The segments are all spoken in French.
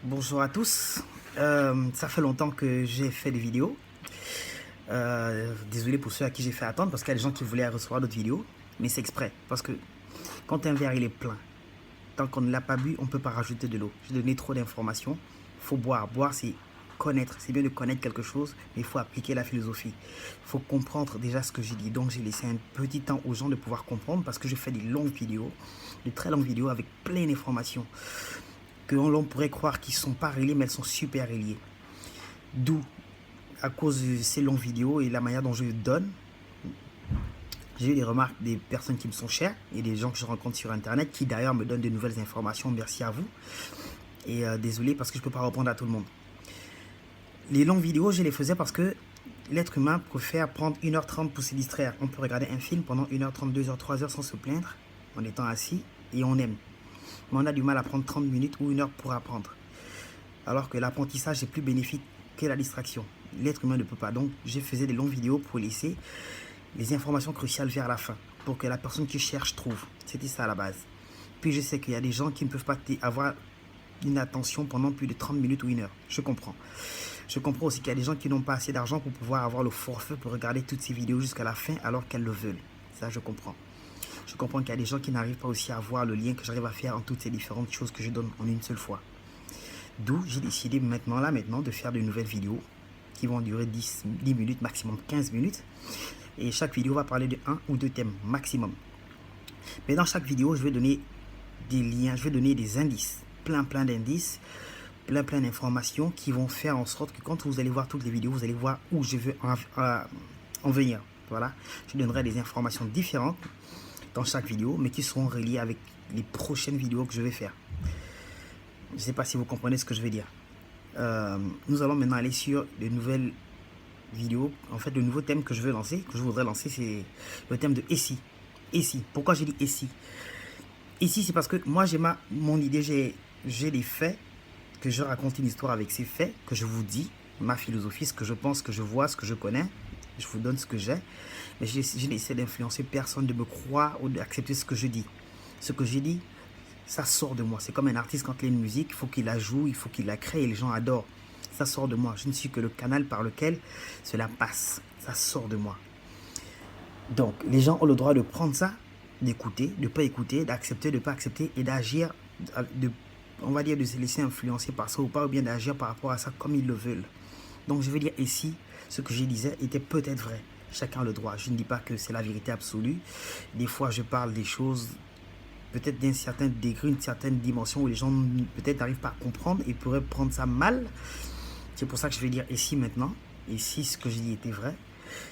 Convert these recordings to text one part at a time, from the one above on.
Bonjour à tous. Ça fait longtemps que j'ai fait des vidéos. Désolé pour ceux à qui j'ai fait attendre parce qu'il y a des gens qui voulaient recevoir d'autres vidéos. Mais c'est exprès. Parce que quand un verre il est plein, tant qu'on ne l'a pas bu, on ne peut pas rajouter de l'eau. J'ai donné trop d'informations. Il faut boire. Boire, c'est connaître. C'est bien de connaître quelque chose, mais il faut appliquer la philosophie. Il faut comprendre déjà ce que j'ai dit. Donc j'ai laissé un petit temps aux gens de pouvoir comprendre parce que je fais des longues vidéos, de très longues vidéos avec plein d'informations que l'on pourrait croire qu'ils ne sont pas reliés, mais elles sont super reliées. D'où, à cause de ces longues vidéos et la manière dont je donne, j'ai eu des remarques des personnes qui me sont chères et des gens que je rencontre sur internet qui d'ailleurs me donnent de nouvelles informations. Merci à vous. Et désolé parce que je ne peux pas répondre à tout le monde. Les longues vidéos, je les faisais parce que l'être humain préfère prendre 1h30 pour se distraire. On peut regarder un film pendant 1h30, 2h, 3h sans se plaindre en étant assis et on aime. Mais on a du mal à prendre 30 minutes ou 1 heure pour apprendre. Alors que l'apprentissage est plus bénéfique que la distraction. L'être humain ne peut pas. Donc, je faisais des longues vidéos pour laisser les informations cruciales vers la fin, pour que la personne qui cherche trouve. C'était ça à la base. Puis je sais qu'il y a des gens qui ne peuvent pas avoir une attention pendant plus de 30 minutes ou 1 heure. Je comprends. Je comprends aussi qu'il y a des gens qui n'ont pas assez d'argent pour pouvoir avoir le forfait pour regarder toutes ces vidéos jusqu'à la fin alors qu'elles le veulent. Ça, je comprends. Je comprends qu'il y a des gens qui n'arrivent pas aussi à voir le lien que j'arrive à faire entre toutes ces différentes choses que je donne en une seule fois. D'où j'ai décidé maintenant de faire de nouvelles vidéos qui vont durer 10 minutes, maximum 15 minutes. Et chaque vidéo va parler de 1 ou 2 thèmes maximum. Mais dans chaque vidéo, je vais donner des liens, je vais donner des indices, plein d'indices, plein d'informations qui vont faire en sorte que quand vous allez voir toutes les vidéos, vous allez voir où je veux en venir. Voilà, je donnerai des informations différentes dans chaque vidéo, mais qui seront reliées avec les prochaines vidéos que je vais faire. Je ne sais pas si vous comprenez ce que je veux dire. Nous allons maintenant aller sur de nouvelles vidéos. En fait, le nouveau thème que je veux lancer, que je voudrais lancer, c'est le thème de « Et si ». Et si. Pourquoi j'ai dit « Et si ». Et si, c'est parce que moi, j'ai mon idée, j'ai des faits, que je raconte une histoire avec ces faits, que je vous dis, ma philosophie, ce que je pense, ce que je vois, ce que je connais. Je vous donne ce que j'ai. Mais je n'essaie d'influencer personne, de me croire ou d'accepter ce que je dis. Ce que j'ai dit, ça sort de moi. C'est comme un artiste quand il a une musique, il faut qu'il la joue, il faut qu'il la crée et les gens adorent. Ça sort de moi. Je ne suis que le canal par lequel cela passe. Ça sort de moi. Donc, les gens ont le droit de prendre ça, d'écouter, de ne pas écouter, d'accepter, de ne pas accepter et d'agir, on va dire de se laisser influencer par ça ou pas, ou bien d'agir par rapport à ça comme ils le veulent. Donc, je veux dire ici, ce que je disais était peut-être vrai. Chacun a le droit. Je ne dis pas que c'est la vérité absolue. Des fois, je parle des choses peut-être d'un certain degré, une certaine dimension où les gens peut-être n'arrivent pas à comprendre et pourraient prendre ça mal. C'est pour ça que je vais dire ici maintenant, et si ce que je dis était vrai,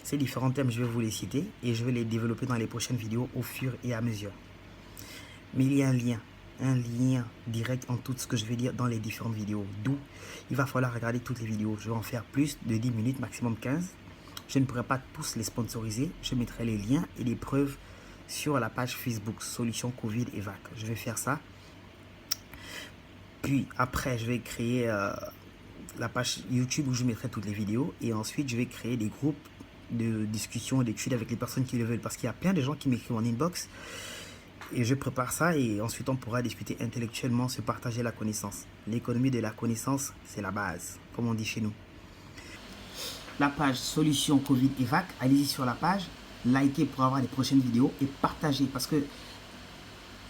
ces différents thèmes, je vais vous les citer et je vais les développer dans les prochaines vidéos au fur et à mesure. Mais il y a un lien direct entre tout ce que je vais dire dans les différentes vidéos. D'où il va falloir regarder toutes les vidéos. Je vais en faire plus de 10 minutes, maximum 15. Je ne pourrai pas tous les sponsoriser. Je mettrai les liens et les preuves sur la page Facebook Solution Covid Evac. Je vais faire ça. Puis après, je vais créer la page YouTube où je mettrai toutes les vidéos. Et ensuite, je vais créer des groupes de discussion et d'études avec les personnes qui le veulent. Parce qu'il y a plein de gens qui m'écrivent en inbox. Et je prépare ça et ensuite on pourra discuter intellectuellement, se partager la connaissance. L'économie de la connaissance, c'est la base, comme on dit chez nous. La page Solution Covid Evac, allez-y sur la page, likez pour avoir les prochaines vidéos et partagez parce que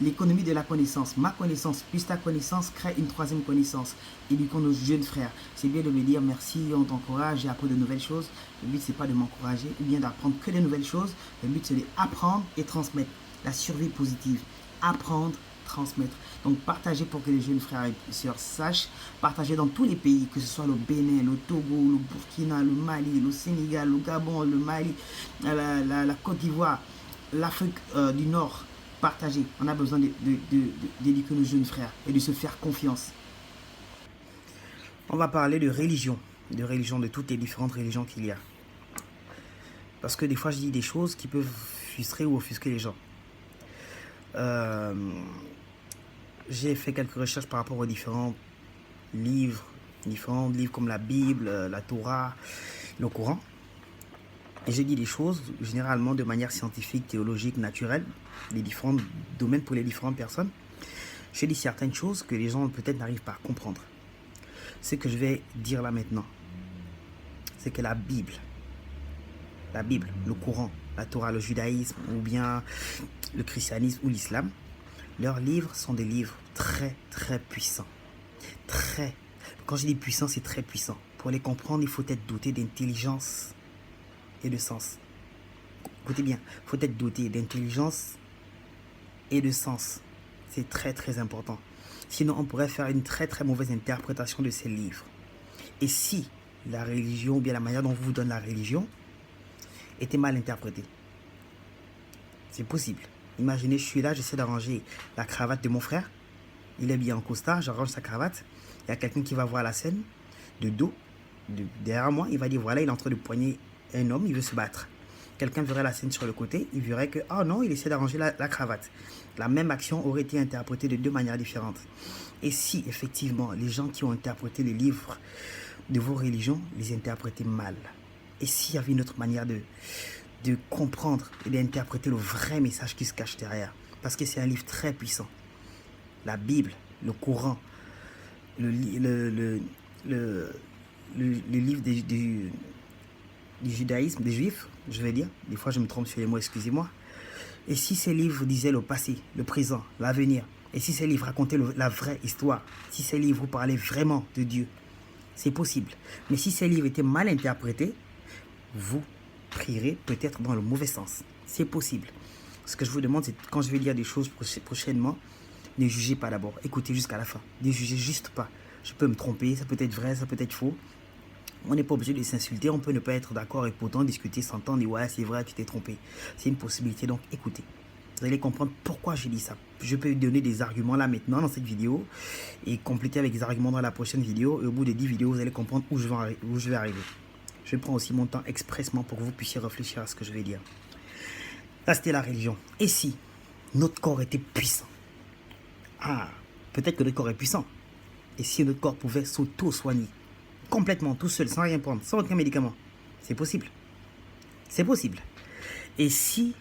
l'économie de la connaissance, ma connaissance plus ta connaissance crée une troisième connaissance. Éduquons nos jeunes frères. C'est bien de me dire merci, on t'encourage, j'ai appris de nouvelles choses. Le but c'est pas de m'encourager ou bien d'apprendre que de nouvelles choses. Le but c'est d'apprendre et transmettre. La survie positive, apprendre, transmettre. Donc partagez pour que les jeunes frères et sœurs sachent, partagez dans tous les pays, que ce soit le Bénin, le Togo, le Burkina, le Mali, le Sénégal, le Gabon, le Mali, la Côte d'Ivoire, l'Afrique du Nord. Partagez, on a besoin d'éduquer nos jeunes frères et de se faire confiance. On va parler de religion, de toutes les différentes religions qu'il y a. Parce que des fois je dis des choses qui peuvent frustrer ou offusquer les gens. J'ai fait quelques recherches par rapport aux différents livres comme la Bible, la Torah, le Coran. Et j'ai dit des choses généralement de manière scientifique, théologique, naturelle, les différents domaines pour les différentes personnes. J'ai dit certaines choses que les gens peut-être n'arrivent pas à comprendre. Ce que je vais dire là maintenant, c'est que la Bible, le Coran, la Torah, le judaïsme ou bien le christianisme ou l'islam, leurs livres sont des livres très très puissants. Très. Quand je dis puissant, c'est très puissant. Pour les comprendre, il faut être doté d'intelligence et de sens. Écoutez bien, il faut être doté d'intelligence et de sens. C'est très très important. Sinon, on pourrait faire une très très mauvaise interprétation de ces livres. Et si la religion, ou bien la manière dont vous donne la religion, était mal interprétée, c'est possible. Imaginez, je suis là, j'essaie d'arranger la cravate de mon frère. Il est bien en costard, j'arrange sa cravate. Il y a quelqu'un qui va voir la scène de dos, derrière moi. Il va dire, voilà, il est en train de poigner un homme, il veut se battre. Quelqu'un verrait la scène sur le côté, il verrait que, oh non, il essaie d'arranger la cravate. La même action aurait été interprétée de deux manières différentes. Et si, effectivement, les gens qui ont interprété les livres de vos religions les interprétaient mal, et s'il y avait une autre manière de comprendre et d'interpréter le vrai message qui se cache derrière, parce que c'est un livre très puissant. La Bible, le Coran, le livre du judaïsme, des juifs, je vais dire, des fois je me trompe sur les mots, excusez-moi. Et si ces livres disaient le passé, le présent, l'avenir, et si ces livres racontaient la vraie histoire, si ces livres parlaient vraiment de Dieu, c'est possible. Mais si ces livres étaient mal interprétés, vous prierez peut-être dans le mauvais sens. C'est possible. Ce que je vous demande, c'est quand je vais dire des choses prochainement, ne jugez pas d'abord. Écoutez jusqu'à la fin. Ne jugez juste pas. Je peux me tromper, ça peut être vrai, ça peut être faux. On n'est pas obligé de s'insulter, on peut ne pas être d'accord et pourtant discuter, s'entendre, et ouais, c'est vrai, tu t'es trompé. C'est une possibilité, donc écoutez. Vous allez comprendre pourquoi j'ai dit ça. Je peux donner des arguments là maintenant dans cette vidéo et compléter avec des arguments dans la prochaine vidéo. Et au bout de 10 vidéos, vous allez comprendre où je vais arriver. Je prends aussi mon temps expressement pour que vous puissiez réfléchir à ce que je vais dire. Là, c'était la religion. Et si notre corps était puissant? Ah, peut-être que notre corps est puissant. Et si notre corps pouvait s'auto-soigner complètement, tout seul, sans rien prendre, sans aucun médicament? C'est possible. C'est possible. Et si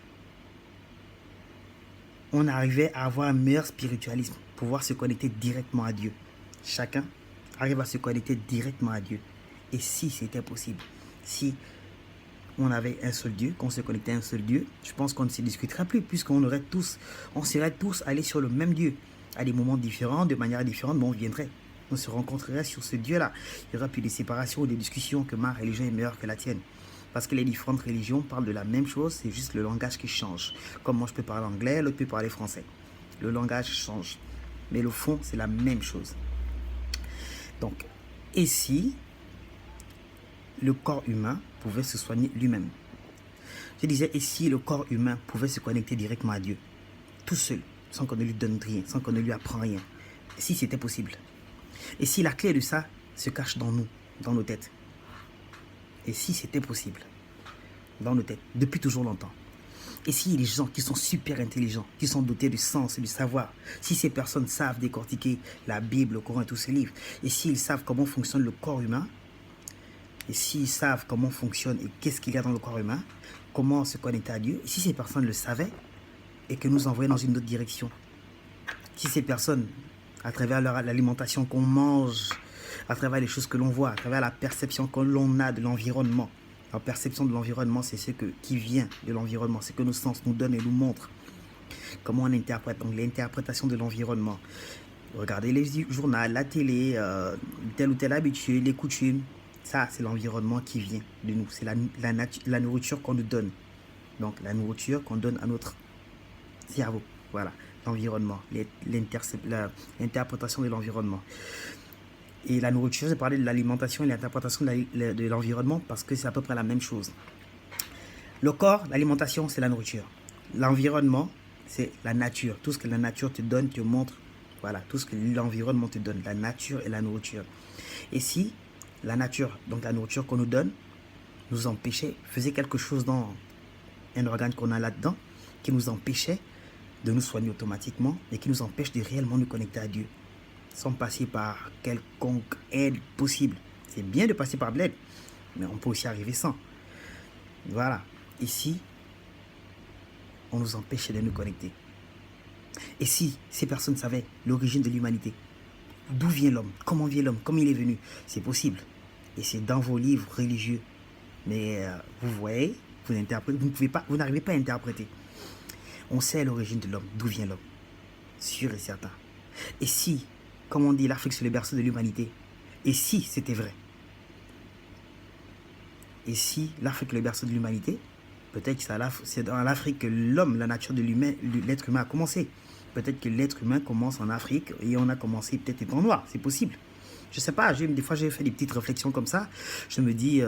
on arrivait à avoir un meilleur spiritualisme, pouvoir se connecter directement à Dieu? Chacun arrive à se connecter directement à Dieu. Et si c'était possible, si on avait un seul Dieu, qu'on se connectait à un seul Dieu, je pense qu'on ne se discuterait plus, puisqu'on serait tous allés sur le même Dieu, à des moments différents, de manière différente, mais on viendrait, on se rencontrerait sur ce Dieu-là. Il n'y aura plus de séparation ou de discussion que ma religion est meilleure que la tienne. Parce que les différentes religions parlent de la même chose, c'est juste le langage qui change. Comme moi je peux parler anglais, l'autre peut parler français. Le langage change, mais le fond c'est la même chose. Donc, et si le corps humain pouvait se soigner lui-même? Je disais, et si le corps humain pouvait se connecter directement à Dieu, tout seul, sans qu'on ne lui donne rien, sans qu'on ne lui apprend rien? Et si c'était possible? Et si la clé de ça se cache dans nous, dans nos têtes? Et si c'était possible? Dans nos têtes, depuis toujours longtemps. Et si les gens qui sont super intelligents, qui sont dotés de sens et de savoir, si ces personnes savent décortiquer la Bible, le Coran et tous ces livres, et s'ils savent comment fonctionne le corps humain, et s'ils savent comment fonctionne et qu'est-ce qu'il y a dans le corps humain, comment se connecter à Dieu, et si ces personnes le savaient et que nous envoyaient dans une autre direction, si ces personnes, à travers l'alimentation qu'on mange, à travers les choses que l'on voit, à travers la perception que l'on a de l'environnement, la perception de l'environnement, c'est ce qui vient de l'environnement, c'est que nos sens nous donnent et nous montrent comment on interprète, donc l'interprétation de l'environnement. Regardez les journaux, la télé, telle ou telle habitude, les coutumes. Ça, c'est l'environnement qui vient de nous. C'est la nourriture qu'on nous donne. Donc, la nourriture qu'on donne à notre cerveau. Voilà, l'environnement, l'interprétation de l'environnement. Et la nourriture, j'ai parlé de l'alimentation et l'interprétation de l'environnement parce que c'est à peu près la même chose. Le corps, l'alimentation, c'est la nourriture. L'environnement, c'est la nature. Tout ce que la nature te donne, te montre. Voilà, tout ce que l'environnement te donne. La nature et la nourriture. Et si la nature, donc la nourriture qu'on nous donne, nous empêchait, faisait quelque chose dans un organe qu'on a là-dedans, qui nous empêchait de nous soigner automatiquement et qui nous empêche de réellement nous connecter à Dieu, sans passer par quelconque aide possible. C'est bien de passer par de l'aide, mais on peut aussi arriver sans. Voilà. Ici, on nous empêchait de nous connecter. Et si ces personnes savaient l'origine de l'humanité, D'où vient l'homme? Comment vient l'homme? Comment il est venu? C'est possible. Et c'est dans vos livres religieux. Mais vous voyez, vous interprétez, vous n'arrivez pas à interpréter. On sait l'origine de l'homme, d'où vient l'homme. Sûr et certain. Et si, comme on dit, l'Afrique c'est le berceau de l'humanité, et si c'était vrai? Et si l'Afrique est le berceau de l'humanité, peut-être que c'est dans l'Afrique que l'homme, la nature de l'être humain a commencé. Peut-être que l'être humain commence en Afrique et on a commencé peut-être étant noir, c'est possible. Je sais pas, des fois j'ai fait des petites réflexions comme ça. Je me dis,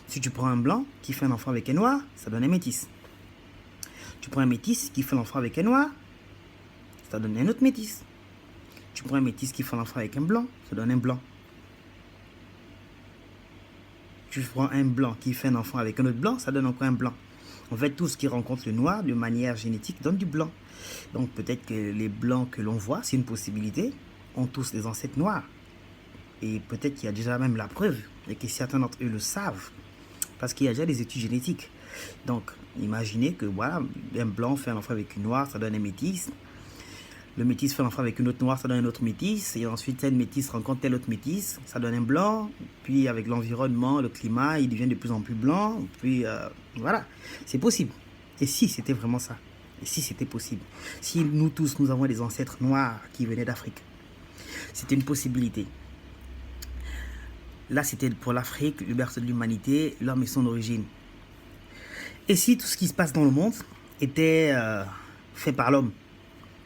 si tu prends un blanc qui fait un enfant avec un noir, ça donne un métis. Tu prends un métis qui fait l'enfant avec un noir, ça donne un autre métis. Tu prends un métis qui fait l'enfant avec un blanc, ça donne un blanc. Tu prends un blanc qui fait un enfant avec un autre blanc, ça donne encore un blanc. En fait, tout ce qui rencontre le noir de manière génétique donne du blanc. Donc peut-être que les blancs que l'on voit, c'est une possibilité, ont tous des ancêtres noirs. Et peut-être qu'il y a déjà même la preuve, et que certains d'entre eux le savent, parce qu'il y a déjà des études génétiques. Donc, imaginez que voilà, un blanc fait un enfant avec une noire, ça donne un métis. Le métis fait un enfant avec une autre noire, ça donne un autre métis. Et ensuite, tel métis rencontre tel autre métis, ça donne un blanc. Puis avec l'environnement, le climat, il devient de plus en plus blanc. Puis voilà, c'est possible. Et si c'était vraiment ça? Et si c'était possible? Si nous tous, nous avons des ancêtres noirs qui venaient d'Afrique, c'était une possibilité. Là, c'était pour l'Afrique, le berceau de l'humanité, l'homme et son origine. Et si tout ce qui se passe dans le monde était fait par l'homme,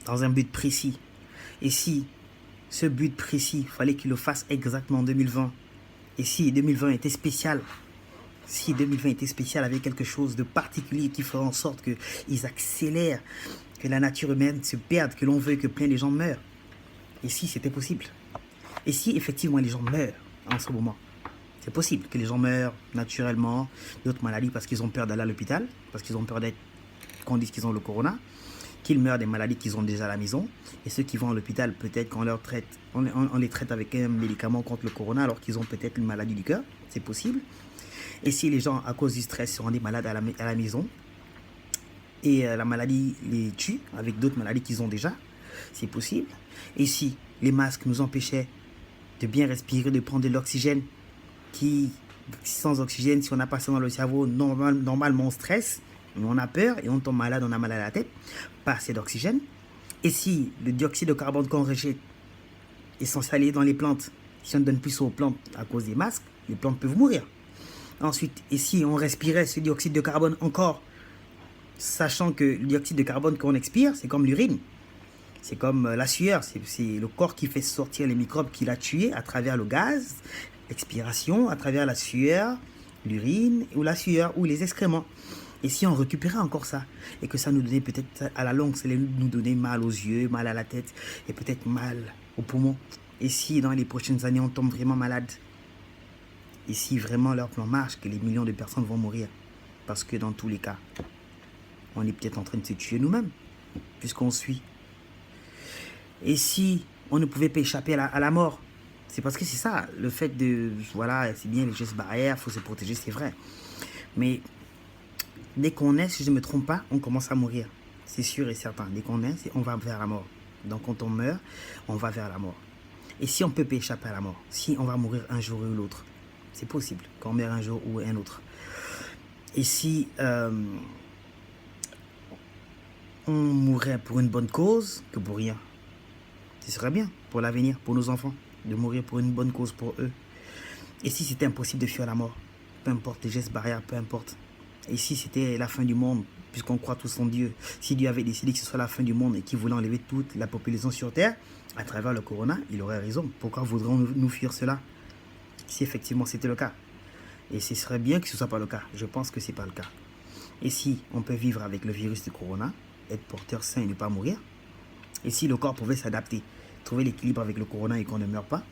dans un but précis, et si ce but précis, il fallait qu'il le fasse exactement en 2020, et si 2020 était spécial, si 2020 était spécial avec quelque chose de particulier qui ferait en sorte qu'ils accélèrent, que la nature humaine se perde, que l'on veut que plein de gens meurent, et si c'était possible? Et si effectivement les gens meurent en ce moment? C'est possible que les gens meurent naturellement d'autres maladies parce qu'ils ont peur d'aller à l'hôpital, parce qu'ils ont peur qu'on dise qu'ils ont le corona, qu'ils meurent des maladies qu'ils ont déjà à la maison. Et ceux qui vont à l'hôpital, peut-être qu'on les traite avec un médicament contre le corona alors qu'ils ont peut-être une maladie du cœur. C'est possible. Et si les gens, à cause du stress, se rendent malades à la maison et la maladie les tue avec d'autres maladies qu'ils ont déjà, c'est possible. Et si les masques nous empêchaient de bien respirer, de prendre de l'oxygène, qui, sans oxygène, si on a passé dans le cerveau, normalement on stresse, on a peur et on tombe malade, on a mal à la tête, pas assez d'oxygène. Et si le dioxyde de carbone qu'on rejette est censé aller dans les plantes, si on ne donne plus aux plantes à cause des masques, les plantes peuvent mourir. Ensuite, et si on respirait ce dioxyde de carbone encore, sachant que le dioxyde de carbone qu'on expire, c'est comme l'urine, c'est comme la sueur, c'est le corps qui fait sortir les microbes qu'il a tués à travers le gaz, l'expiration, à travers la sueur, l'urine ou la sueur ou les excréments. Et si on récupérait encore ça et que ça nous donnait peut-être à la longue, ça allait nous donner mal aux yeux, mal à la tête et peut-être mal aux poumons. Et si dans les prochaines années on tombe vraiment malade, et si vraiment leur plan marche, que les millions de personnes vont mourir, parce que dans tous les cas, on est peut-être en train de se tuer nous-mêmes, puisqu'on suit. Et si on ne pouvait pas échapper à la mort, c'est parce que c'est ça, le fait de, voilà, c'est bien les gestes barrières, il faut se protéger, c'est vrai. Mais dès qu'on est, si je ne me trompe pas, on commence à mourir. C'est sûr et certain. Dès qu'on est, on va vers la mort. Donc quand on meurt, on va vers la mort. Et si on peut pas échapper à la mort, si on va mourir un jour ou l'autre, c'est possible qu'on meurt un jour ou un autre. Et si on mourrait pour une bonne cause que pour rien, ce serait bien pour l'avenir, pour nos enfants, de mourir pour une bonne cause pour eux. Et si c'était impossible de fuir la mort, peu importe les gestes barrières, peu importe. Et si c'était la fin du monde, puisqu'on croit tous en Dieu, si Dieu avait décidé que ce soit la fin du monde et qu'il voulait enlever toute la population sur Terre, à travers le corona, il aurait raison. Pourquoi voudrions-nous fuir cela, si effectivement c'était le cas? Et ce serait bien que ce ne soit pas le cas. Je pense que ce n'est pas le cas. Et si on peut vivre avec le virus du corona, être porteur sain et ne pas mourir, et si le corps pouvait s'adapter, trouver l'équilibre avec le corona et qu'on ne meurt pas,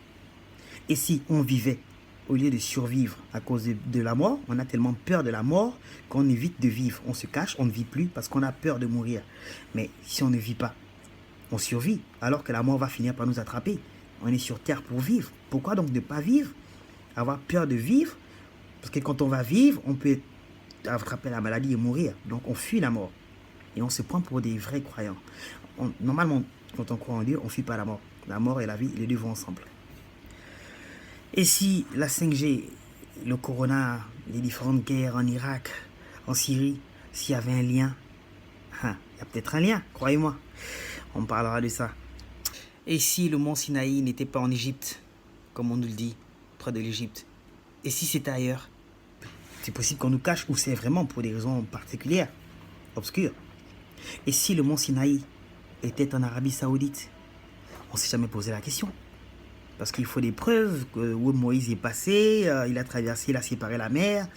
et si on vivait au lieu de survivre à cause de la mort, on a tellement peur de la mort qu'on évite de vivre. On se cache, on ne vit plus parce qu'on a peur de mourir. Mais si on ne vit pas, on survit alors que la mort va finir par nous attraper. On est sur Terre pour vivre. Pourquoi donc ne pas vivre? Avoir peur de vivre? Parce que quand on va vivre, on peut attraper la maladie et mourir. Donc on fuit la mort. Et on se prend pour des vrais croyants. Normalement, quand on croit en Dieu, on ne fuit pas la mort. La mort et la vie, les deux vont ensemble. Et si la 5G, le corona, les différentes guerres en Irak, en Syrie, s'il y avait un lien, il y a peut-être un lien, croyez-moi. On parlera de ça. Et si le mont Sinaï n'était pas en Égypte, comme on nous le dit, près de l'Égypte, et si c'était ailleurs, c'est possible qu'on nous cache ou c'est vraiment pour des raisons particulières, obscures. Et si le mont Sinaï était en Arabie Saoudite, on ne s'est jamais posé la question. Parce qu'il faut des preuves que où Moïse est passé, il a traversé, il a séparé la mer.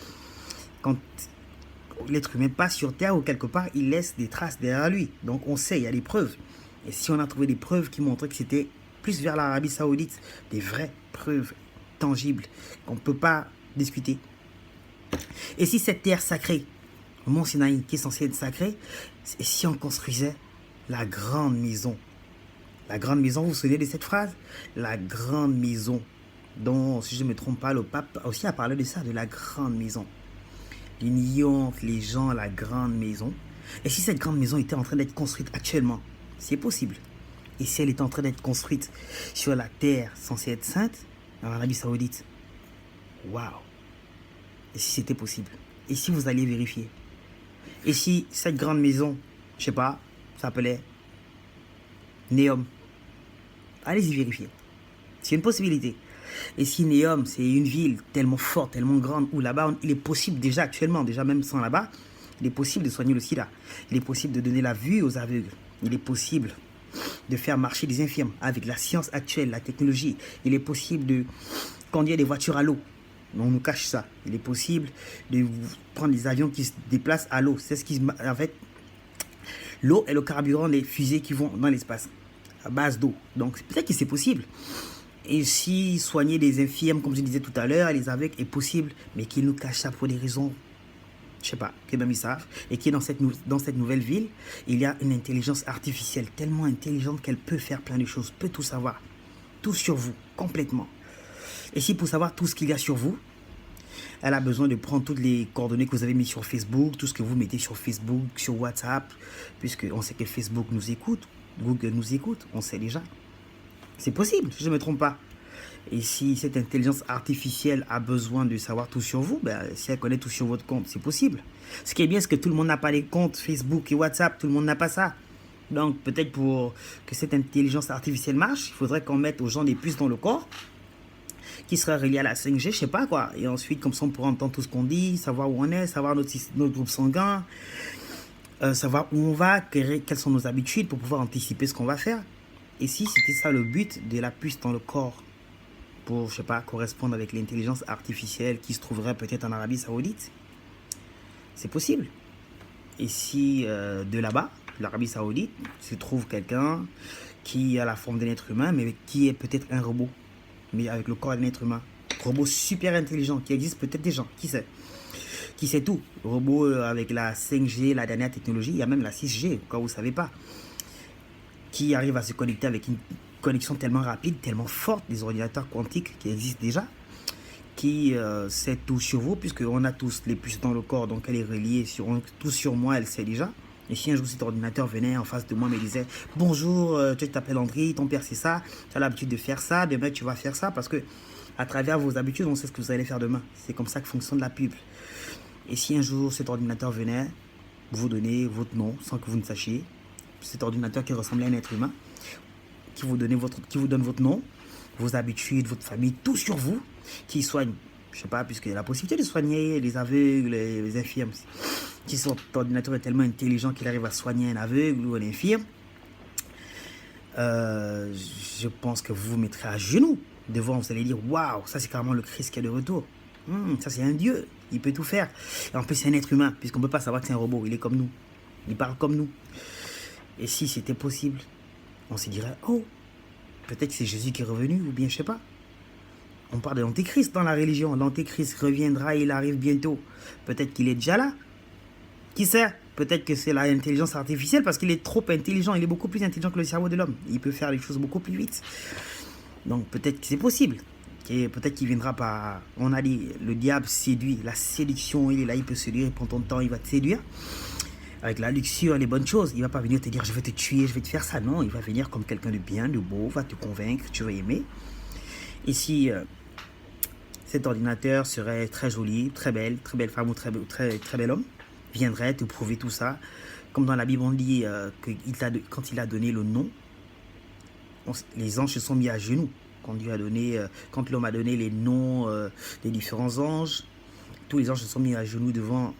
Quand l'être humain passe sur terre ou quelque part, il laisse des traces derrière lui. Donc on sait, il y a des preuves. Et si on a trouvé des preuves qui montraient que c'était plus vers l'Arabie Saoudite, des vraies preuves tangibles qu'on ne peut pas discuter. Et si cette terre sacrée, le mont Sinaï, qui est censé être sacré, et si on construisait la grande maison? La grande maison, vous vous souvenez de cette phrase? La grande maison, dont, si je ne me trompe pas, le pape aussi a parlé de ça, de la grande maison. L'union entre les gens, la grande maison. Et si cette grande maison était en train d'être construite actuellement? C'est possible. Et si elle est en train d'être construite sur la terre censée être sainte, en Arabie Saoudite? Waouh! Et si c'était possible? Et si vous alliez vérifier? Et si cette grande maison, je sais pas, s'appelait Neom? Allez-y vérifier. C'est une possibilité. Et si Neom, c'est une ville tellement forte, tellement grande, où là-bas, il est possible déjà actuellement, déjà même sans là-bas, il est possible de soigner le sida. Il est possible de donner la vue aux aveugles. Il est possible de faire marcher des infirmes avec la science actuelle, la technologie. Il est possible de conduire des voitures à l'eau. On nous cache ça. Il est possible de prendre des avions qui se déplacent à l'eau. C'est ce qui, en fait, l'eau est le carburant des fusées qui vont dans l'espace, à base d'eau. Donc peut-être que c'est possible. Et si soigner des infirmes, comme je disais tout à l'heure, les aveugles est possible, mais qu'ils nous cachent ça pour des raisons, je sais pas, que même ils savent, et qui dans cette nouvelle ville, il y a une intelligence artificielle tellement intelligente qu'elle peut faire plein de choses, peut tout savoir, tout sur vous, complètement. Et si pour savoir tout ce qu'il y a sur vous, elle a besoin de prendre toutes les coordonnées que vous avez mises sur Facebook, tout ce que vous mettez sur Facebook, sur WhatsApp, puisque on sait que Facebook nous écoute, Google nous écoute, on sait déjà. C'est possible, si je ne me trompe pas. Et si cette intelligence artificielle a besoin de savoir tout sur vous, ben, si elle connaît tout sur votre compte, c'est possible. Ce qui est bien, c'est que tout le monde n'a pas les comptes Facebook et WhatsApp, tout le monde n'a pas ça. Donc peut-être pour que cette intelligence artificielle marche, il faudrait qu'on mette aux gens des puces dans le corps, qui sera relié à la 5G, je sais pas quoi. Et ensuite, comme ça, on pourra entendre tout ce qu'on dit, savoir où on est, savoir notre groupe sanguin, savoir où on va, quelles sont nos habitudes pour pouvoir anticiper ce qu'on va faire. Et si c'était ça le but de la puce dans le corps, pour, je sais pas, correspondre avec l'intelligence artificielle qui se trouverait peut-être en Arabie Saoudite, c'est possible. Et si de là-bas, l'Arabie Saoudite, se trouve quelqu'un qui a la forme d'un être humain, mais qui est peut-être un robot, mais avec le corps d'un être humain. Robot super intelligent, qui existe peut-être des gens, qui sait? Qui sait tout? Robot avec la 5G, la dernière technologie, il y a même la 6G, quand vous ne savez pas. Qui arrive à se connecter avec une connexion tellement rapide, tellement forte, des ordinateurs quantiques qui existent déjà, qui sait tout sur vous, puisqu'on a tous les puces dans le corps, donc elle est reliée, tout sur moi, elle sait déjà. Et si un jour cet ordinateur venait en face de moi et me disait « Bonjour, tu t'appelles André, ton père c'est ça, tu as l'habitude de faire ça, demain tu vas faire ça » parce que à travers vos habitudes, on sait ce que vous allez faire demain. C'est comme ça que fonctionne la pub. Et si un jour cet ordinateur venait vous donner votre nom sans que vous ne sachiez, cet ordinateur qui ressemblait à un être humain, qui vous donne votre nom, vos habitudes, votre famille, tout sur vous, qui soigne, je sais pas, puisqu'il y a la possibilité de soigner les aveugles, les infirmes. Si cet ordinateur est tellement intelligent qu'il arrive à soigner un aveugle ou un infirme, je pense que vous vous mettrez à genoux devant, vous allez dire waouh, ça c'est carrément le Christ qui est de retour. Ça c'est un Dieu, il peut tout faire. Et en plus c'est un être humain, puisqu'on ne peut pas savoir que c'est un robot, il est comme nous, il parle comme nous. Et si c'était possible, on se dirait oh, peut-être que c'est Jésus qui est revenu, ou bien je sais pas. On parle de l'antéchrist dans la religion, l'antéchrist reviendra, il arrive bientôt. Peut-être qu'il est déjà là. Qui sait? Peut-être que c'est l'intelligence artificielle parce qu'il est trop intelligent. Il est beaucoup plus intelligent que le cerveau de l'homme. Il peut faire les choses beaucoup plus vite. Donc peut-être que c'est possible. Peut-être qu'il viendra par... On a dit, le diable séduit. La séduction, il est là, il peut séduire. Pendant ton temps, il va te séduire. avec la luxure, les bonnes choses. Il va pas venir te dire je vais te tuer, je vais te faire ça. Non, il va venir comme quelqu'un de bien, de beau, va te convaincre, tu vas aimer. Et si cet ordinateur serait très joli, très belle femme ou très bel homme, viendrait te prouver tout ça. Comme dans la Bible, on dit que quand il a donné le nom, les anges se sont mis à genoux. Quand l'homme a donné les noms des différents anges, tous les anges se sont mis à genoux devant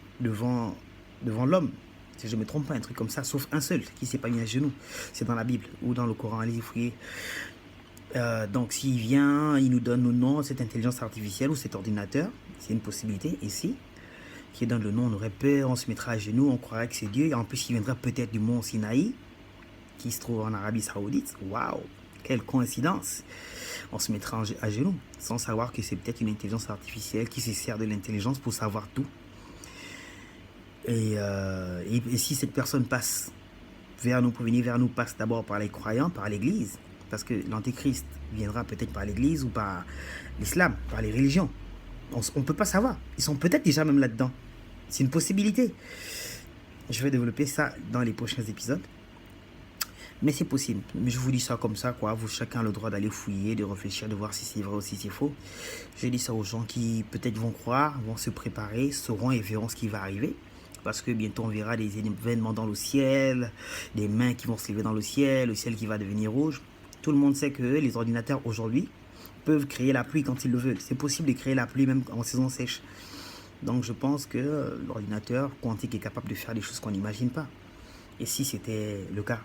l'homme. Si je ne me trompe pas, un truc comme ça, sauf un seul qui ne s'est pas mis à genoux. C'est dans la Bible ou dans le Coran, allez-y fouiller. Donc s'il vient, il nous donne le nom, cette intelligence artificielle ou cet ordinateur, c'est une possibilité. Et si qui donne le nom, on aurait peur, on se mettra à genoux, on croirait que c'est Dieu. Et en plus, il viendra peut-être du mont Sinaï, qui se trouve en Arabie Saoudite. Waouh, quelle coïncidence! On se mettra à genoux, sans savoir que c'est peut-être une intelligence artificielle qui se sert de l'intelligence pour savoir tout. Et si cette personne passe vers nous, pour venir vers nous, passe d'abord par les croyants, par l'Église, parce que l'Antéchrist viendra peut-être par l'Église ou par l'islam, par les religions. On ne peut pas savoir. Ils sont peut-être déjà même là-dedans. C'est une possibilité. Je vais développer ça dans les prochains épisodes. Mais c'est possible. Mais je vous dis ça comme ça, quoi. Vous, chacun a le droit d'aller fouiller, de réfléchir, de voir si c'est vrai ou si c'est faux. Je dis ça aux gens qui peut-être vont croire, vont se préparer, sauront et verront ce qui va arriver. Parce que bientôt on verra des événements dans le ciel, des mains qui vont se lever dans le ciel qui va devenir rouge. Tout le monde sait que les ordinateurs aujourd'hui peuvent créer la pluie quand ils le veulent. C'est possible de créer la pluie même en saison sèche. Donc je pense que l'ordinateur quantique est capable de faire des choses qu'on n'imagine pas. Et si c'était le cas?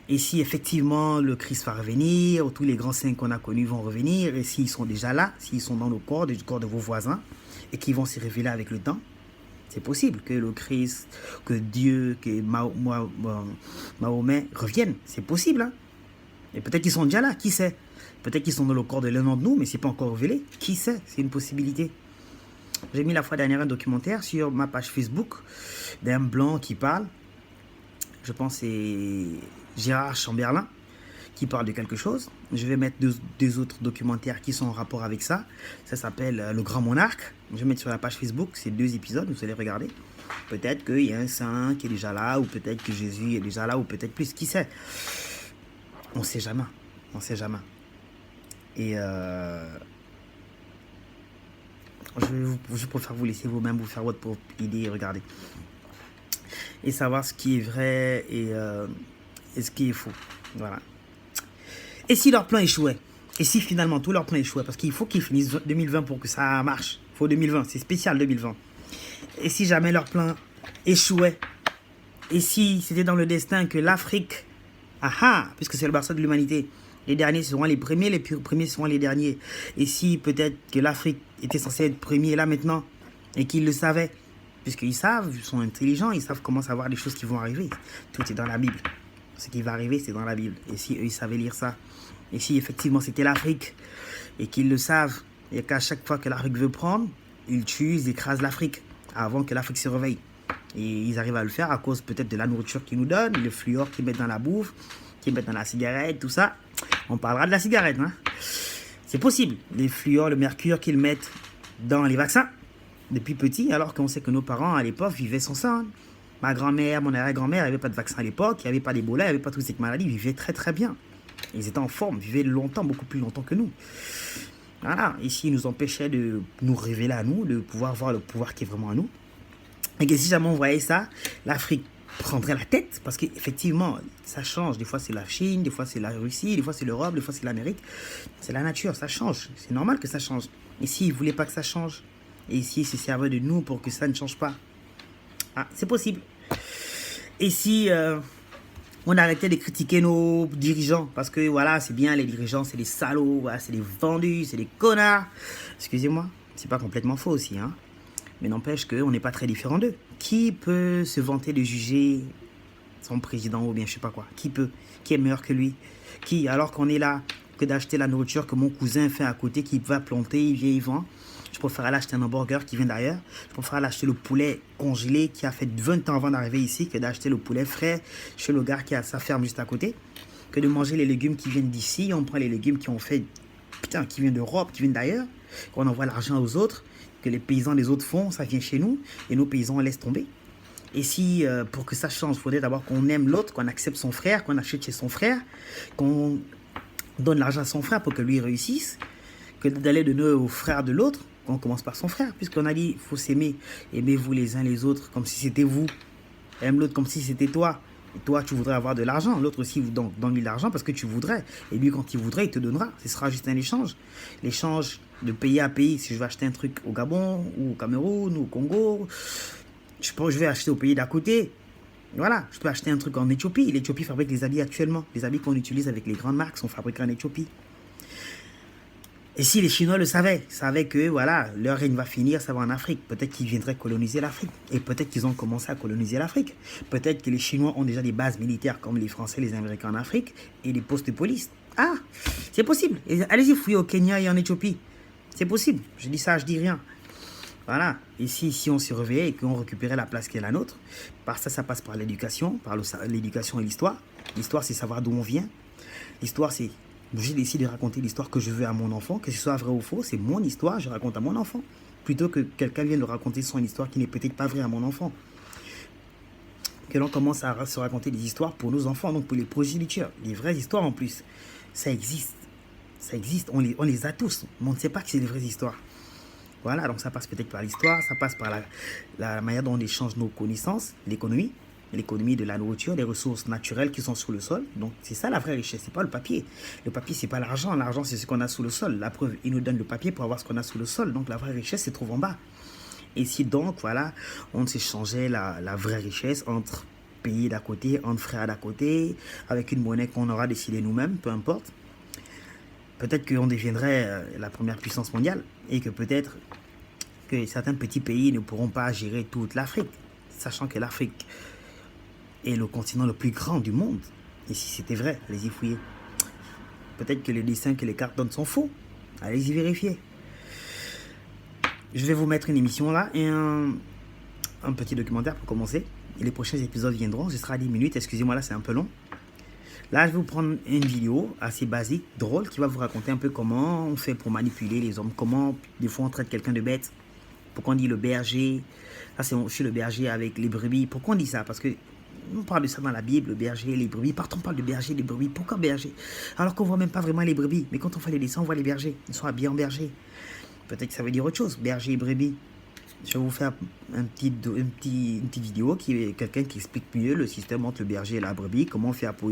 Et si effectivement le Christ va revenir, tous les grands saints qu'on a connus vont revenir, et s'ils sont déjà là, s'ils sont dans le corps de vos voisins, et qu'ils vont se révéler avec le temps, c'est possible que le Christ, que Dieu, que Mahomet reviennent. C'est possible, hein? Et peut-être qu'ils sont déjà là, qui sait? Peut-être qu'ils sont dans le corps de l'un d'entre nous, mais ce n'est pas encore révélé. Qui sait? C'est une possibilité. J'ai mis la fois dernière un documentaire sur ma page Facebook d'un blanc qui parle. Je pense que c'est Gérard Chamberlain qui parle de quelque chose. Je vais mettre deux autres documentaires qui sont en rapport avec ça. Ça s'appelle Le Grand Monarque. Je vais mettre sur la page Facebook ces 2 épisodes, vous allez regarder. Peut-être qu'il y a un saint qui est déjà là, ou peut-être que Jésus est déjà là, ou peut-être plus, qui sait? On ne sait jamais. On ne sait jamais. Et je préfère vous laisser vous-même vous faire votre propre idée et regarder. Et savoir ce qui est vrai et ce qui est faux. Voilà. Et si leur plan échouait? Et si finalement tout leur plan échouait? Parce qu'il faut qu'ils finissent 2020 pour que ça marche. Il faut 2020, c'est spécial 2020. Et si jamais leur plan échouait? Et si c'était dans le destin que l'Afrique, puisque c'est le berceau de l'humanité, les derniers seront les premiers, les premiers seront les derniers. Et si peut-être que l'Afrique était censée être premier là maintenant, et qu'ils le savaient, puisqu'ils savent, ils sont intelligents, ils savent comment savoir les choses qui vont arriver. Tout est dans la Bible. Ce qui va arriver, c'est dans la Bible. Et si eux, ils savaient lire ça, et si effectivement c'était l'Afrique, et qu'ils le savent, et qu'à chaque fois que l'Afrique veut prendre, ils tuent, ils écrasent l'Afrique, avant que l'Afrique se réveille. Et ils arrivent à le faire à cause peut-être de la nourriture qu'ils nous donnent, le fluor qu'ils mettent dans la bouffe, qu'ils mettent dans la cigarette, tout ça. On parlera de la cigarette, hein. C'est possible. Les fluors, le mercure qu'ils mettent dans les vaccins, depuis petit, alors qu'on sait que nos parents, à l'époque, vivaient sans ça. Hein. Ma grand-mère, mon arrière-grand-mère, il n'y avait pas de vaccin à l'époque, il n'y avait pas d'Ebola, il n'y avait pas toutes ces maladies, ils vivaient très très bien. Ils étaient en forme, ils vivaient longtemps, beaucoup plus longtemps que nous. Voilà, ici, ils nous empêchaient de nous révéler à nous, de pouvoir voir le pouvoir qui est vraiment à nous. Et que si jamais on voyait ça, l'Afrique prendrait la tête, parce qu'effectivement, ça change. Des fois, c'est la Chine, des fois, c'est la Russie, des fois, c'est l'Europe, des fois, c'est l'Amérique. C'est la nature, ça change. C'est normal que ça change. Et s'ils ne voulaient pas que ça change, et s'ils se servaient de nous pour que ça ne change pas, c'est possible. Et si on arrêtait de critiquer nos dirigeants, parce que voilà, c'est bien, les dirigeants, c'est des salauds, voilà, c'est des vendus, c'est des connards. Excusez-moi, c'est pas complètement faux aussi, hein. Mais n'empêche qu'on n'est pas très différent d'eux. Qui peut se vanter de juger son président ou bien je sais pas quoi? Qui peut? Qui est meilleur que lui? Qui, alors qu'on est là, que d'acheter la nourriture que mon cousin fait à côté, qui va planter, il vient, il vend. Je préfère aller acheter un hamburger qui vient d'ailleurs. Je préfère aller acheter le poulet congelé qui a fait 20 ans avant d'arriver ici que d'acheter le poulet frais chez le gars qui a sa ferme juste à côté. Que de manger les légumes qui viennent d'ici. On prend les légumes qui ont fait, qui viennent d'Europe, qui viennent d'ailleurs. Qu'on envoie l'argent aux autres. Que les paysans des autres font, ça vient chez nous. Et nos paysans, on laisse tomber. Et si, pour que ça change, il faudrait d'abord qu'on aime l'autre, qu'on accepte son frère, qu'on achète chez son frère, qu'on donne l'argent à son frère pour que lui réussisse, que d'aller donner au frère de l'autre, qu'on commence par son frère, puisqu'on a dit, il faut s'aimer, aimez-vous les uns les autres comme si c'était vous, aime l'autre comme si c'était toi. Et toi, tu voudrais avoir de l'argent, l'autre aussi vous donne de l'argent parce que tu voudrais. Et lui, quand il voudrait, il te donnera. Ce sera juste un échange. L'échange de pays à pays, si je veux acheter un truc au Gabon, ou au Cameroun, ou au Congo, je vais acheter au pays d'à côté. Voilà, je peux acheter un truc en Éthiopie. L'Éthiopie fabrique les habits actuellement. Les habits qu'on utilise avec les grandes marques sont fabriqués en Éthiopie. Et si les Chinois le savaient que voilà, leur règne va finir, ça va en Afrique. Peut-être qu'ils viendraient coloniser l'Afrique. Et peut-être qu'ils ont commencé à coloniser l'Afrique. Peut-être que les Chinois ont déjà des bases militaires comme les Français, les Américains en Afrique et des postes de police. Ah, c'est possible. Allez-y fouiller au Kenya et en Éthiopie. C'est possible. Je dis ça, je dis rien. Voilà. Et si on se réveillait et qu'on récupérait la place qui est la nôtre, par ça, ça passe par l'éducation, l'éducation et l'histoire. L'histoire, c'est savoir d'où on vient. L'histoire, c'est j'ai décidé de raconter l'histoire que je veux à mon enfant, que ce soit vrai ou faux, c'est mon histoire, je raconte à mon enfant. Plutôt que quelqu'un vienne de raconter son histoire qui n'est peut-être pas vraie à mon enfant. Que l'on commence à se raconter des histoires pour nos enfants, donc pour les progénitures, les vraies histoires en plus. Ça existe. Ça existe, on les a tous, mais on ne sait pas que c'est des vraies histoires. Voilà, donc ça passe peut-être par l'histoire, ça passe par la manière dont on échange nos connaissances, l'économie de la nourriture, les ressources naturelles qui sont sous le sol. Donc c'est ça la vraie richesse, c'est pas le papier. Le papier, c'est pas l'argent, l'argent c'est ce qu'on a sous le sol. La preuve, il nous donne le papier pour avoir ce qu'on a sous le sol. Donc la vraie richesse se trouve en bas. Et si donc, voilà, on s'échangeait la vraie richesse entre pays d'à côté, entre frères d'à côté, avec une monnaie qu'on aura décidé nous-mêmes, peu importe. Peut-être qu'on deviendrait la première puissance mondiale et que peut-être que certains petits pays ne pourront pas gérer toute l'Afrique, sachant que l'Afrique est le continent le plus grand du monde. Et si c'était vrai, allez-y fouiller. Peut-être que les dessins que les cartes donnent sont faux. Allez-y vérifier. Je vais vous mettre une émission là et un petit documentaire pour commencer. Et les prochains épisodes viendront. Ce sera à 10 minutes. Excusez-moi, là c'est un peu long. Là, je vais vous prendre une vidéo assez basique, drôle, qui va vous raconter un peu comment on fait pour manipuler les hommes. Comment, des fois, on traite quelqu'un de bête. Pourquoi on dit le berger. Là, c'est je suis le berger avec les brebis. Pourquoi on dit ça? Parce que on parle de ça dans la Bible, le berger, les brebis. Partout, on parle de berger, les brebis. Pourquoi berger? Alors qu'on voit même pas vraiment les brebis. Mais quand on fait les dessins, on voit les bergers. Ils sont habillés en berger. Peut-être que ça veut dire autre chose, berger et brebis. Je vais vous faire une petite vidéo qui est quelqu'un qui explique mieux le système entre le berger et la brebis, comment on fait pour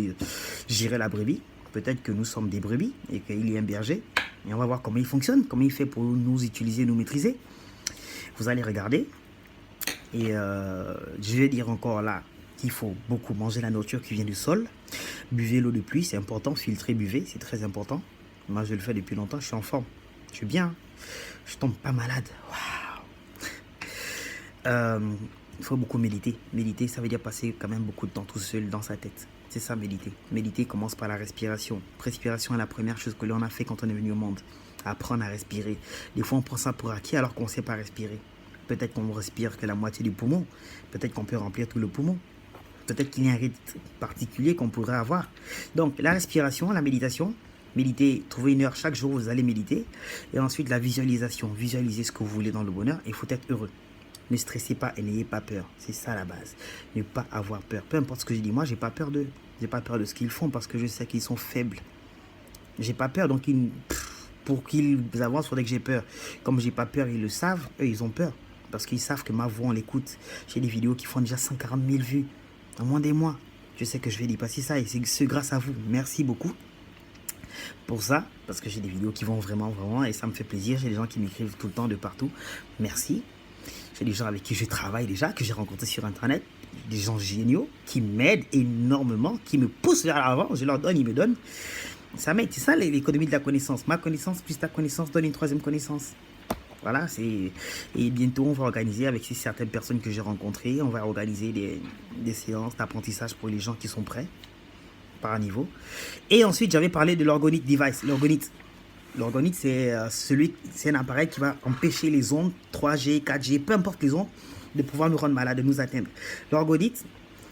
gérer la brebis. Peut-être que nous sommes des brebis et qu'il y a un berger. Et on va voir comment il fonctionne, comment il fait pour nous utiliser, nous maîtriser. Vous allez regarder. Et je vais dire encore là qu'il faut beaucoup manger la nourriture qui vient du sol. Buvez l'eau de pluie, c'est important. Filtrer, buvez, c'est très important. Moi, je le fais depuis longtemps, je suis en forme. Je suis bien. Je tombe pas malade. Waouh. Il faut beaucoup méditer. Méditer, ça veut dire passer quand même beaucoup de temps tout seul dans sa tête. C'est ça, méditer. Méditer commence par la respiration. Respiration est la première chose que l'on a fait quand on est venu au monde. Apprendre à respirer. Des fois, on prend ça pour acquis alors qu'on ne sait pas respirer. Peut-être qu'on ne respire que la moitié du poumon. Peut-être qu'on peut remplir tout le poumon. Peut-être qu'il y a un rythme particulier qu'on pourrait avoir. Donc, la respiration, la méditation. Méditer, trouvez une heure chaque jour, vous allez méditer. Et ensuite, la visualisation. Visualisez ce que vous voulez dans le bonheur. Il faut être heureux. Ne stressez pas et n'ayez pas peur. C'est ça la base. Ne pas avoir peur. Peu importe ce que je dis. Moi, j'ai pas peur d'eux. J'ai pas peur de ce qu'ils font parce que je sais qu'ils sont faibles. J'ai pas peur. Donc, pour qu'ils avancent, il faudrait que j'ai peur. Comme j'ai pas peur, ils le savent. Eux, ils ont peur. Parce qu'ils savent que ma voix, on l'écoute. J'ai des vidéos qui font déjà 140 000 vues. En moins des mois. Je sais que je vais dépasser ça. Et c'est grâce à vous. Merci beaucoup pour ça. Parce que j'ai des vidéos qui vont vraiment, vraiment. Et ça me fait plaisir. J'ai des gens qui m'écrivent tout le temps de partout. Merci. J'ai des gens avec qui je travaille déjà, que j'ai rencontrés sur Internet, des gens géniaux qui m'aident énormément, qui me poussent vers l'avant. Je leur donne, ils me donnent. Ça m'aide, c'est ça l'économie de la connaissance. Ma connaissance plus ta connaissance donne une troisième connaissance. Voilà, et bientôt on va organiser avec certaines personnes que j'ai rencontrées, on va organiser des séances d'apprentissage pour les gens qui sont prêts, par niveau. Et ensuite, j'avais parlé de l'orgonite device, l'orgonite. L'orgonite, c'est un appareil qui va empêcher les ondes 3G, 4G, peu importe les ondes, de pouvoir nous rendre malades, de nous atteindre. L'orgonite,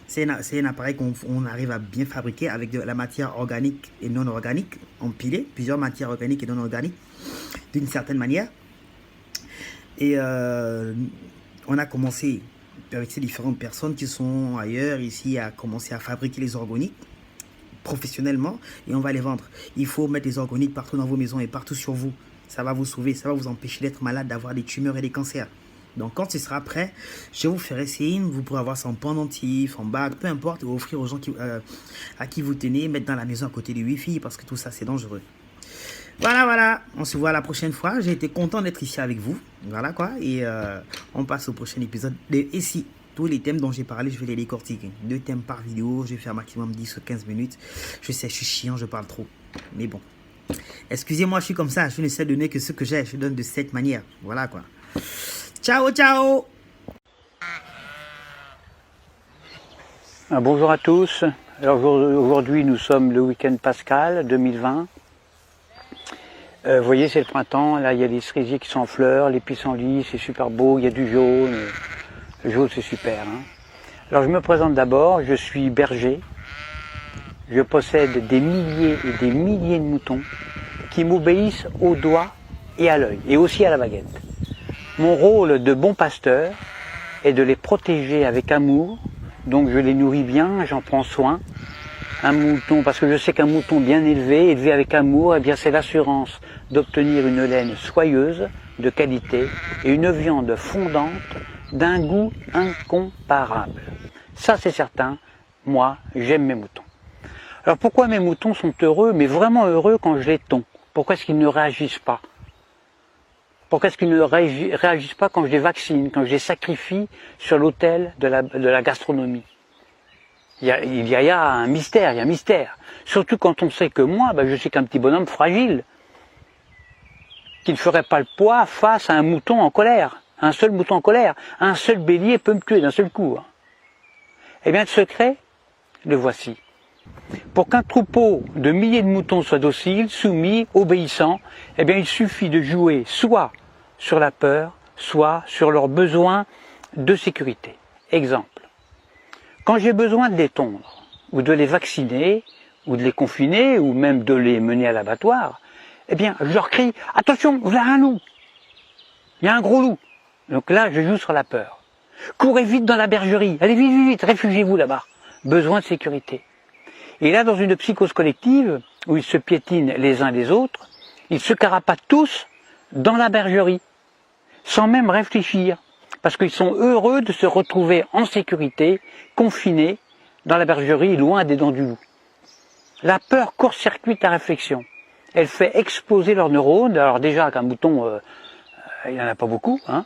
c'est un appareil qu'on arrive à bien fabriquer avec de la matière organique et non organique, empilée, plusieurs matières organiques et non organiques, d'une certaine manière. Et on a commencé avec ces différentes personnes qui sont ailleurs, ici, à commencer à fabriquer les organiques professionnellement et on va les vendre. Il faut mettre les organiques partout dans vos maisons et partout sur vous. Ça va vous sauver, ça va vous empêcher d'être malade, d'avoir des tumeurs et des cancers. Donc quand ce sera prêt, je vous ferai signe, vous pourrez avoir ça en pendentif, en bague, peu importe, ou offrir aux gens à qui vous tenez, mettre dans la maison à côté du Wi-Fi, parce que tout ça c'est dangereux. Voilà, on se voit la prochaine fois. J'ai été content d'être ici avec vous. Voilà quoi, et on passe au prochain épisode. Et ici, tous les thèmes dont j'ai parlé, je vais les décortiquer. 2 thèmes par vidéo, je vais faire maximum 10 ou 15 minutes. Je sais, je suis chiant, je parle trop. Mais bon, excusez-moi, je suis comme ça. Je ne sais donner que ce que j'ai. Je donne de cette manière. Voilà quoi. Ciao, ciao. Bonjour à tous. Alors aujourd'hui nous sommes le week-end pascal 2020. Vous voyez, c'est le printemps. Là il y a les cerisiers qui sont en fleurs, les pissenlits, c'est super beau. Il y a du jaune. Le jaune c'est super. Hein. Alors je me présente d'abord. Je suis berger. Je possède des milliers et des milliers de moutons qui m'obéissent au doigt et à l'œil, et aussi à la baguette. Mon rôle de bon pasteur est de les protéger avec amour, donc je les nourris bien, j'en prends soin. Un mouton, parce que je sais qu'un mouton bien élevé, élevé avec amour, eh bien c'est l'assurance d'obtenir une laine soyeuse, de qualité, et une viande fondante d'un goût incomparable. Ça c'est certain, moi j'aime mes moutons. Alors pourquoi mes moutons sont heureux, mais vraiment heureux quand je les tonds? Pourquoi est-ce qu'ils ne réagissent pas? Pourquoi est-ce qu'ils ne réagissent pas quand je les vaccine, quand je les sacrifie sur l'autel de la gastronomie? Il y a un mystère, il y a un mystère. Surtout quand on sait que moi, je suis qu'un petit bonhomme fragile, qui ne ferait pas le poids face à un mouton en colère, un seul mouton en colère. Un seul bélier peut me tuer d'un seul coup. Eh bien, le secret, le voici. Pour qu'un troupeau de milliers de moutons soit docile, soumis, obéissant, eh bien il suffit de jouer soit sur la peur, soit sur leurs besoins de sécurité. Exemple, quand j'ai besoin de les tondre, ou de les vacciner, ou de les confiner, ou même de les mener à l'abattoir, eh bien je leur crie « Attention, voilà un loup !» Il y a un gros loup. Donc là, je joue sur la peur. Courez vite dans la bergerie, allez vite, vite, vite, réfugiez-vous là-bas. Besoin de sécurité. Et là, dans une psychose collective, où ils se piétinent les uns les autres, ils se carapatent tous dans la bergerie, sans même réfléchir, parce qu'ils sont heureux de se retrouver en sécurité, confinés dans la bergerie, loin des dents du loup. La peur court-circuite la réflexion. Elle fait exploser leurs neurones. Alors déjà, qu'un mouton, il n'y en a pas beaucoup. Hein.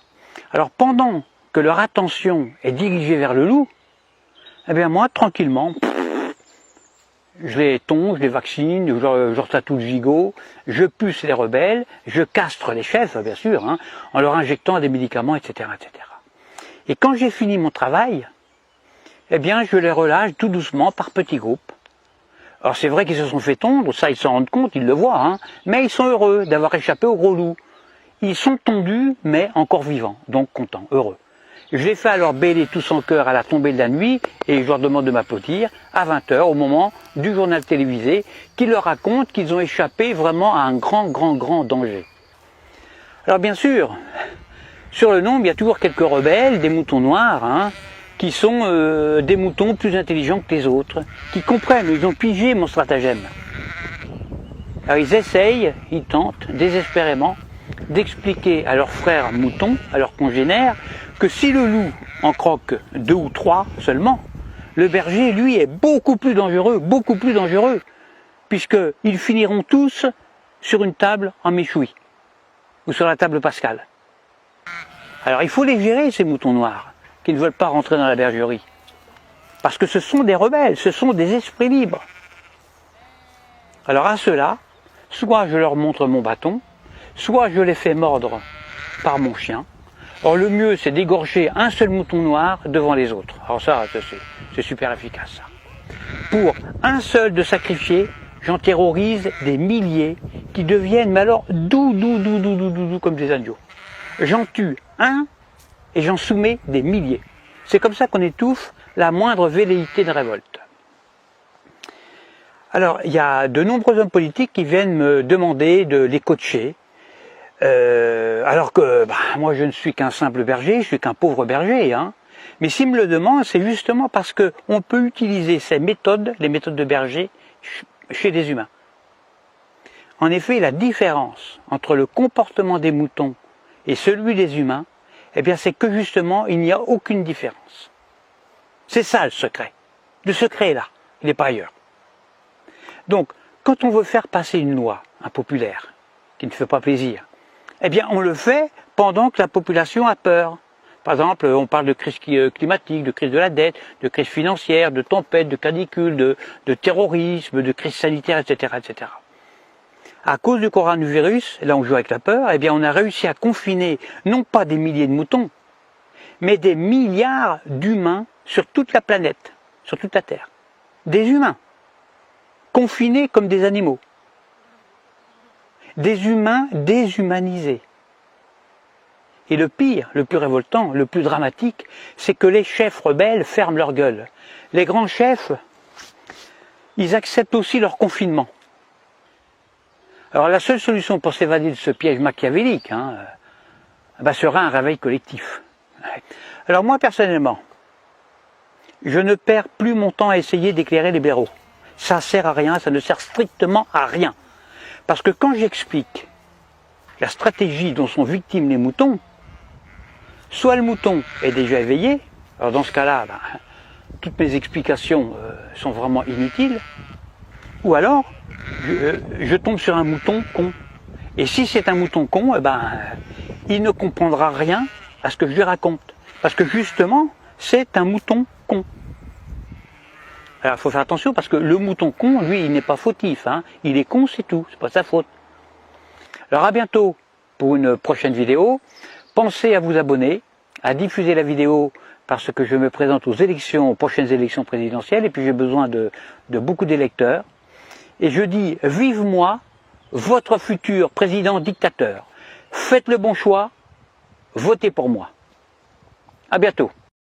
Alors pendant que leur attention est dirigée vers le loup, eh bien moi, tranquillement, je les tonds, je les vaccine, je leur tatoue le gigot, je puce les rebelles, je castre les chefs, bien sûr, hein, en leur injectant des médicaments, etc., etc. Et quand j'ai fini mon travail, eh bien, je les relâche tout doucement par petits groupes. Alors c'est vrai qu'ils se sont fait tondre, ça ils s'en rendent compte, ils le voient, hein, mais ils sont heureux d'avoir échappé au gros loup. Ils sont tondus, mais encore vivants, donc contents, heureux. Je les fais alors bêler tous en chœur à la tombée de la nuit et je leur demande de m'applaudir à 20 h au moment du journal télévisé qui leur raconte qu'ils ont échappé vraiment à un grand danger. Alors bien sûr, sur le nombre, il y a toujours quelques rebelles, des moutons noirs, hein, qui sont des moutons plus intelligents que les autres, qui comprennent, ils ont pigé mon stratagème. Alors ils essayent, ils tentent désespérément d'expliquer à leurs frères moutons, à leurs congénères, que si le loup en croque 2 ou 3 seulement, le berger, lui, est beaucoup plus dangereux, puisqu'ils finiront tous sur une table en méchoui, ou sur la table pascale. Alors il faut les gérer, ces moutons noirs, qui ne veulent pas rentrer dans la bergerie, parce que ce sont des rebelles, ce sont des esprits libres. Alors à ceux-là, soit je leur montre mon bâton, soit je les fais mordre par mon chien. Or le mieux c'est d'égorger un seul mouton noir devant les autres. Alors ça c'est super efficace ça. Pour un seul de sacrifié, j'en terrorise des milliers qui deviennent mais alors doux comme des agneaux. J'en tue un et j'en soumets des milliers. C'est comme ça qu'on étouffe la moindre velléité de révolte. Alors il y a de nombreux hommes politiques qui viennent me demander de les coacher. Alors que moi je ne suis qu'un simple berger, je suis qu'un pauvre berger, hein. Mais s'il me le demande, c'est justement parce qu'on peut utiliser ces méthodes, les méthodes de Berger, chez des humains. En effet, la différence entre le comportement des moutons et celui des humains, eh bien, c'est que justement, il n'y a aucune différence. C'est ça le secret. Le secret est là, il n'est pas ailleurs. Donc, quand on veut faire passer une loi impopulaire, qui ne fait pas plaisir, eh bien, on le fait pendant que la population a peur. Par exemple, on parle de crise climatique, de crise de la dette, de crise financière, de tempête, de canicule, de terrorisme, de crise sanitaire, etc., etc. À cause du coronavirus, là on joue avec la peur, eh bien on a réussi à confiner non pas des milliers de moutons, mais des milliards d'humains sur toute la planète, sur toute la Terre. Des humains, confinés comme des animaux. Des humains déshumanisés. Et le pire, le plus révoltant, le plus dramatique, c'est que les chefs rebelles ferment leur gueule. Les grands chefs, ils acceptent aussi leur confinement. Alors la seule solution pour s'évader de ce piège machiavélique sera un réveil collectif. Alors moi personnellement, je ne perds plus mon temps à essayer d'éclairer les blaireaux. Ça ne sert à rien, ça ne sert strictement à rien. Parce que quand j'explique la stratégie dont sont victimes les moutons, soit le mouton est déjà éveillé, alors dans ce cas-là, toutes mes explications sont vraiment inutiles, ou alors je tombe sur un mouton con. Et si c'est un mouton con, il ne comprendra rien à ce que je lui raconte. Parce que justement, c'est un mouton con. Alors il faut faire attention parce que le mouton con, lui, il n'est pas fautif. Il est con, c'est tout, c'est pas sa faute. Alors à bientôt pour une prochaine vidéo. Pensez à vous abonner, à diffuser la vidéo parce que je me présente aux prochaines élections présidentielles et puis j'ai besoin de beaucoup d'électeurs. Et je dis, vive moi, votre futur président dictateur. Faites le bon choix, votez pour moi. À bientôt.